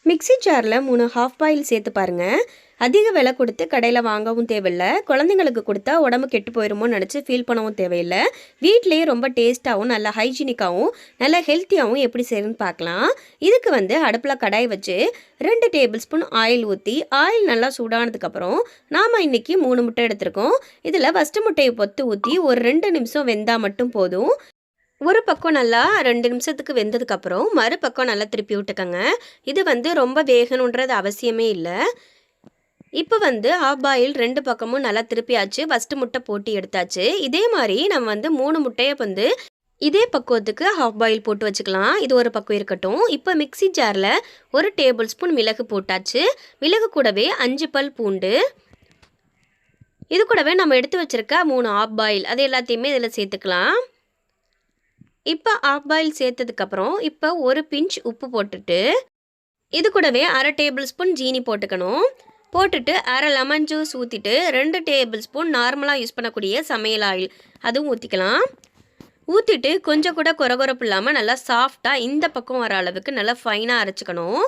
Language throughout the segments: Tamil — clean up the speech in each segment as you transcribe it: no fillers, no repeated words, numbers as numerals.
மிக்ஸி ஜாரில் 3 ஹாஃப் பாயில் சேர்த்து பாருங்கள். அதிக விலை கொடுத்து கடையில் வாங்கவும் தேவையில்லை. குழந்தைங்களுக்கு கொடுத்தா உடம்பு கெட்டு போயிடுமோன்னு நினச்சி ஃபீல் பண்ணவும் தேவையில்லை. வீட்டிலேயே ரொம்ப டேஸ்ட்டாகவும் நல்ல ஹைஜீனிக்காகவும் நல்ல ஹெல்த்தியாகவும் எப்படி செய்யணும்னு பார்க்கலாம். இதுக்கு அடுப்பில் கடாய் வச்சு 2 டேபிள் ஸ்பூன் ஆயில் ஊற்றி ஆயில் நல்லா சூடானதுக்கப்புறம் நாம் இன்றைக்கி 3 முட்டை எடுத்திருக்கோம். இதில் ஃபஸ்ட்டு முட்டையை பொத்து ஊற்றி ஒரு 2 நிமிஷம் வெந்தால் மட்டும் போதும். ஒரு பக்கம் நல்லா 2 நிமிஷத்துக்கு வெந்ததுக்கப்புறம் மறுபக்கம் நல்லா திருப்பி விட்டுக்கோங்க. இது ரொம்ப வேகணுன்றது அவசியமே இல்லை. இப்போ ஹாஃப் பாயில் 2 பக்கமும் நல்லா திருப்பியாச்சு. ஃபஸ்ட்டு முட்டை போட்டு எடுத்தாச்சு. இதே மாதிரி நம்ம 3 முட்டையை இதே பக்குவத்துக்கு ஹாஃப் பாயில் போட்டு வச்சுக்கலாம். இது ஒரு பக்கம் இருக்கட்டும். இப்போ மிக்ஸி ஜாரில் 1 டேபிள் ஸ்பூன் மிளகு போட்டாச்சு. மிளகு கூடவே 5 பல் பூண்டு, இது கூடவே நம்ம எடுத்து வச்சுருக்க 3 ஹாஃப் பாயில் அது எல்லாத்தையுமே இதில் சேர்த்துக்கலாம். இப்போ ஹாஃப் பாயில் சேர்த்ததுக்கப்புறம் இப்போ ஒரு பிஞ்ச் உப்பு போட்டுட்டு இது கூடவே 1/2 டேபிள் ஸ்பூன் ஜீனி போட்டுக்கணும். போட்டுட்டு 1/2 லெமன் ஜூஸ் ஊற்றிட்டு 2 டேபிள் ஸ்பூன் நார்மலாக யூஸ் பண்ணக்கூடிய சமையல் ஆயில் அதுவும் ஊற்றிக்கலாம். ஊற்றிட்டு கொஞ்சம் கூட கொரகொரப்பு இல்லாமல் நல்லா சாஃப்டாக இந்த பக்கம் வர அளவுக்கு நல்லா ஃபைனாக அரைச்சிக்கணும்.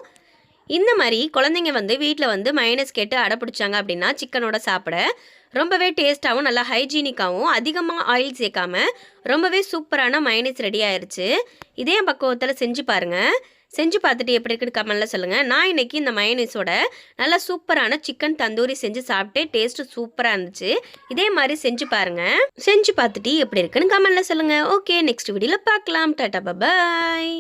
இந்த மாதிரி குழந்தைங்க வீட்டில் மயனஸ் கேட்டு அடைப்பிடிச்சாங்க அப்படின்னா சிக்கனோட சாப்பிட ரொம்பவே டேஸ்ட்டாகவும் நல்லா ஹைஜீனிக்காகவும் அதிகமாக ஆயில் சேர்க்காம ரொம்பவே சூப்பரான மயனஸ் ரெடி ஆயிடுச்சு. இதே பக்குவத்தில் செஞ்சு பாருங்கள். செஞ்சு பார்த்துட்டு எப்படி இருக்குன்னு கமெண்ட்டில் சொல்லுங்கள். நான் இன்றைக்கி இந்த மயனஸோட நல்லா சூப்பரான சிக்கன் தந்தூரி செஞ்சு சாப்பிட்டு டேஸ்ட்டு சூப்பராக இருந்துச்சு. இதே மாதிரி செஞ்சு பாருங்கள். செஞ்சு பார்த்துட்டு எப்படி இருக்குன்னு கமெண்ட்டில் சொல்லுங்கள். ஓகே, நெக்ஸ்ட் வீடியோவில் பார்க்கலாம். டாடா பாய்.